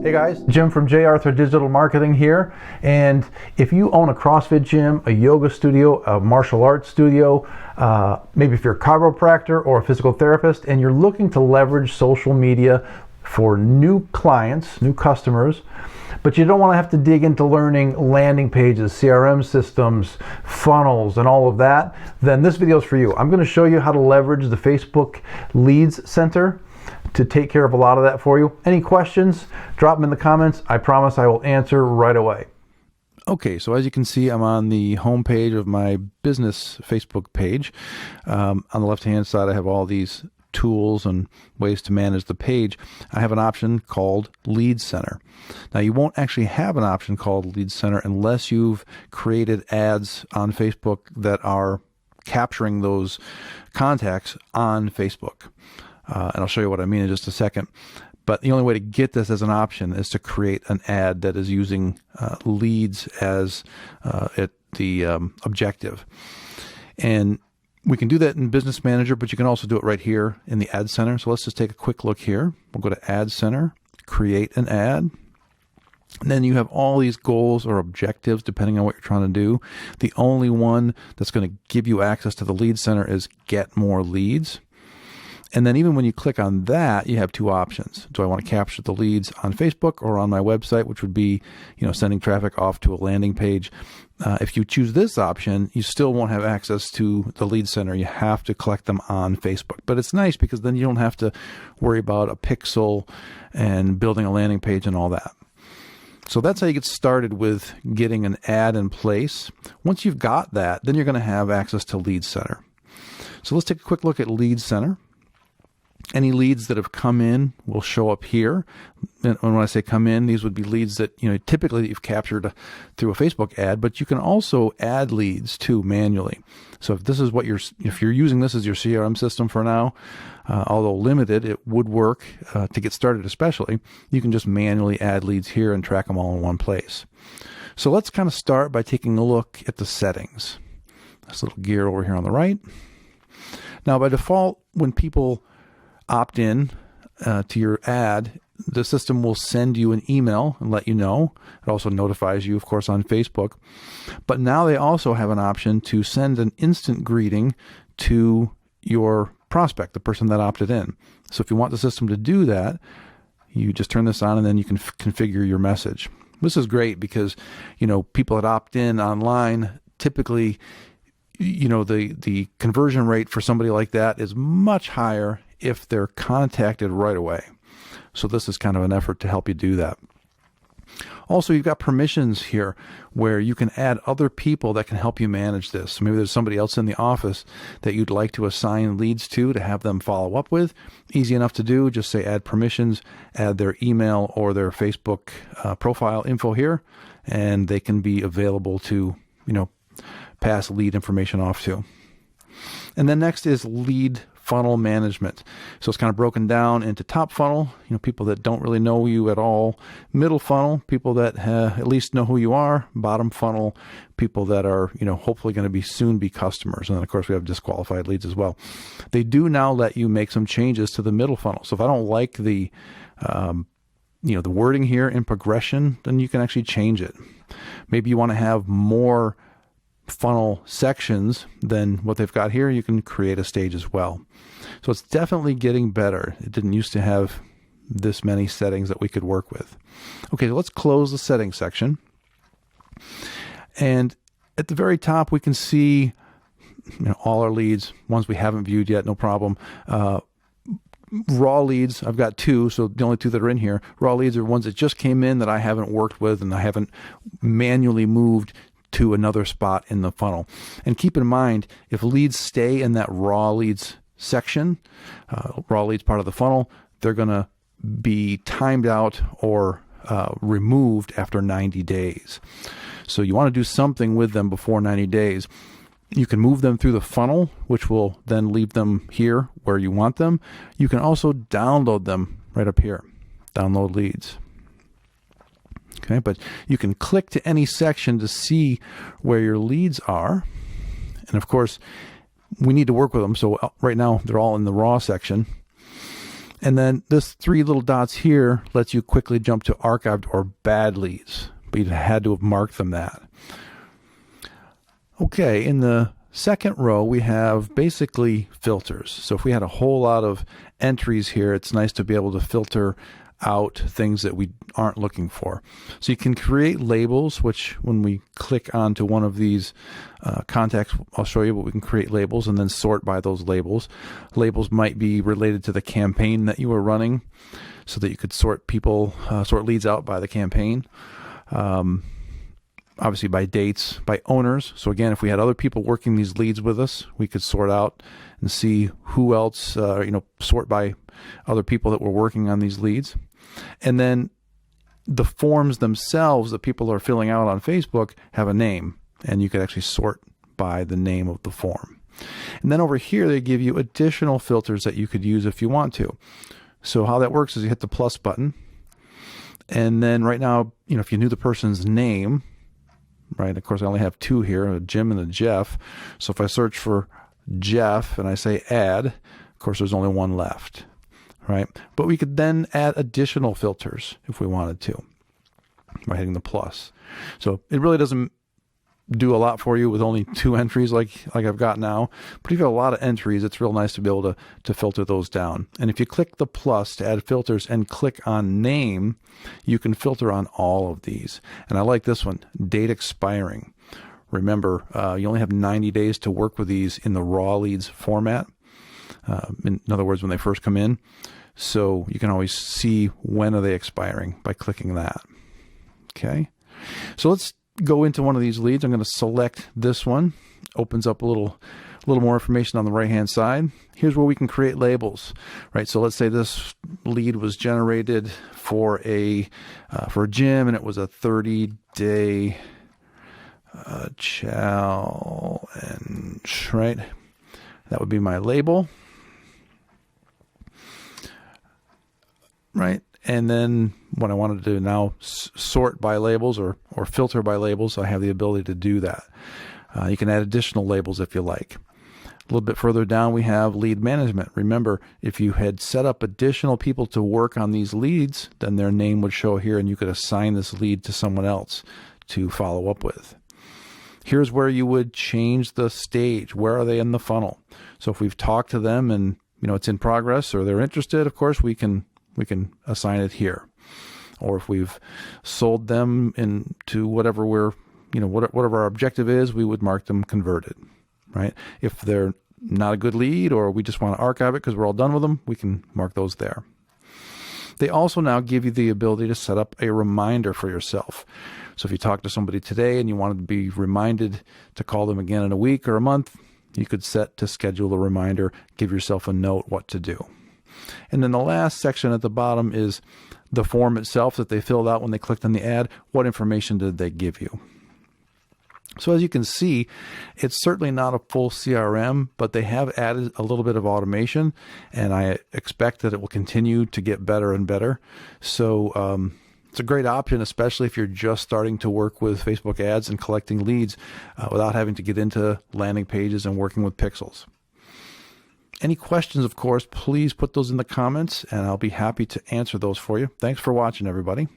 Hey guys, Jim from J. Arthur Digital Marketing here. And if you own a CrossFit gym, a yoga studio, a martial arts studio, maybe if you're a chiropractor or a physical therapist and you're looking to leverage social media for new clients, new customers, but you don't want to have to dig into learning landing pages, CRM systems, funnels, and all of that, then this video is for you. I'm going to show you how to leverage the Facebook Leads Center to take care of a lot of that for you. Any questions, drop them in the comments. I promise I will answer right away. Okay, so as you can see, I'm on the home page of my business Facebook page. On the left-hand side, I have all these tools and ways to manage the page. I have an option called Lead Center. Now, you won't actually have an option called Lead Center unless you've created ads on Facebook that are capturing those contacts on Facebook. And I'll show you what I mean in just a second. But the only way to get this as an option is to create an ad that is using leads as the objective. And we can do that in Business Manager, but you can also do it right here in the Ad Center. So let's just take a quick look here. We'll go to Ad Center, create an ad. And then you have all these goals or objectives depending on what you're trying to do. The only one that's going to give you access to the Lead Center is get more leads. And then even when you click on that, you have two options. Do I want to capture the leads on Facebook or on my website, which would be, sending traffic off to a landing page? If you choose this option, you still won't have access to the Lead Center. You have to collect them on Facebook. But it's nice because then you don't have to worry about a pixel and building a landing page and all that. So that's how you get started with getting an ad in place. Once you've got that, then you're going to have access to Lead Center. So let's take a quick look at Lead Center. Any leads that have come in will show up here. And when I say come in, these would be leads that typically that you've captured through a Facebook ad, but you can also add leads too manually. So if this is what if you're using this as your CRM system for now, although limited, it would work to get started. Especially, you can just manually add leads here and track them all in one place. So let's kind of start by taking a look at the settings. This little gear over here on the right. Now, by default, when people opt in to your ad, the system will send you an email and let you know. It also notifies you, of course, on Facebook. But now they also have an option to send an instant greeting to your prospect, the person that opted in. So if you want the system to do that, you just turn this on and then you can configure your message. This is great because, people that opt in online, typically, the conversion rate for somebody like that is much higher if they're contacted right away. So this is kind of an effort to help you do that. Also, you've got permissions here where you can add other people that can help you manage this. So maybe there's somebody else in the office that you'd like to assign leads to have them follow up with. Easy enough to do. Just say add permissions, add their email or their Facebook profile info here, and they can be available to, pass lead information off to. And then next is lead funnel management. So it's kind of broken down into top funnel, people that don't really know you at all. Middle funnel, people that at least know who you are. Bottom funnel, people that are, hopefully going to soon be customers. And then of course we have disqualified leads as well. They do now let you make some changes to the middle funnel. So if I don't like the wording here in progression, then you can actually change it. Maybe you want to have more funnel sections than what they've got here. You can create a stage as well. So it's definitely getting better. It didn't used to have this many settings that we could work with. Okay, so let's close the settings section. And at the very top, we can see all our leads, ones we haven't viewed yet, no problem. Raw leads, I've got two, so the only two that are in here. Raw leads are ones that just came in that I haven't worked with and I haven't manually moved to another spot in the funnel. And keep in mind, if leads stay in that raw leads section, raw leads part of the funnel, they're going to be timed out or removed after 90 days. So you want to do something with them before 90 days. You can move them through the funnel, which will then leave them here where you want them. You can also download them right up here, download leads. Okay, but you can click to any section to see where your leads are. And of course, we need to work with them. So right now, they're all in the raw section. And then this 3 little dots here lets you quickly jump to archived or bad leads, but you had to have marked them that. Okay, in the second row, we have basically filters. So if we had a whole lot of entries here, it's nice to be able to filter out things that we aren't looking for. So you can create labels, which when we click onto one of these contacts, I'll show you, but we can create labels and then sort by those labels. Labels might be related to the campaign that you are running, so that you could sort people, sort leads out by the campaign. Obviously by dates, by owners. So again, if we had other people working these leads with us, we could sort out and see who else, sort by other people that were working on these leads. And then the forms themselves that people are filling out on Facebook have a name, and you could actually sort by the name of the form. And then over here, they give you additional filters that you could use if you want to. So how that works is you hit the plus button, and then right now, if you knew the person's name, right? Of course, I only have 2 here, a Jim and a Jeff. So if I search for Jeff and I say add, of course, there's only 1 left, right? But we could then add additional filters if we wanted to by hitting the plus. So it really doesn't do a lot for you with only 2 entries like I've got now. But if you have a lot of entries, it's real nice to be able to filter those down. And if you click the plus to add filters and click on name, you can filter on all of these. And I like this one, date expiring. Remember, you only have 90 days to work with these in the raw leads format. In other words, when they first come in. So you can always see when are they expiring by clicking that. Okay. So let's go into one of these leads. I'm going to select this one. Opens up a little more information on the right hand side. Here's where we can create labels, right? So let's say this lead was generated for a gym, and it was a 30-day challenge, right? That would be my label, right? And then what I wanted to do now, sort by labels or filter by labels, I have the ability to do that. You can add additional labels if you like. A little bit further down, we have lead management. Remember, if you had set up additional people to work on these leads, then their name would show here, and you could assign this lead to someone else to follow up with. Here's where you would change the stage. Where are they in the funnel? So if we've talked to them and it's in progress or they're interested, of course, we can assign it here. Or if we've sold them into whatever whatever our objective is, we would mark them converted, right? If they're not a good lead or we just want to archive it because we're all done with them, we can mark those there. They also now give you the ability to set up a reminder for yourself. So if you talk to somebody today and you wanted to be reminded to call them again in a week or a month, you could set to schedule a reminder, give yourself a note what to do. And then the last section at the bottom is the form itself that they filled out when they clicked on the ad. What information did they give you? So as you can see, it's certainly not a full CRM, but they have added a little bit of automation, and I expect that it will continue to get better and better. So it's a great option, especially if you're just starting to work with Facebook ads and collecting leads without having to get into landing pages and working with pixels. Any questions, of course, please put those in the comments, and I'll be happy to answer those for you. Thanks for watching, everybody.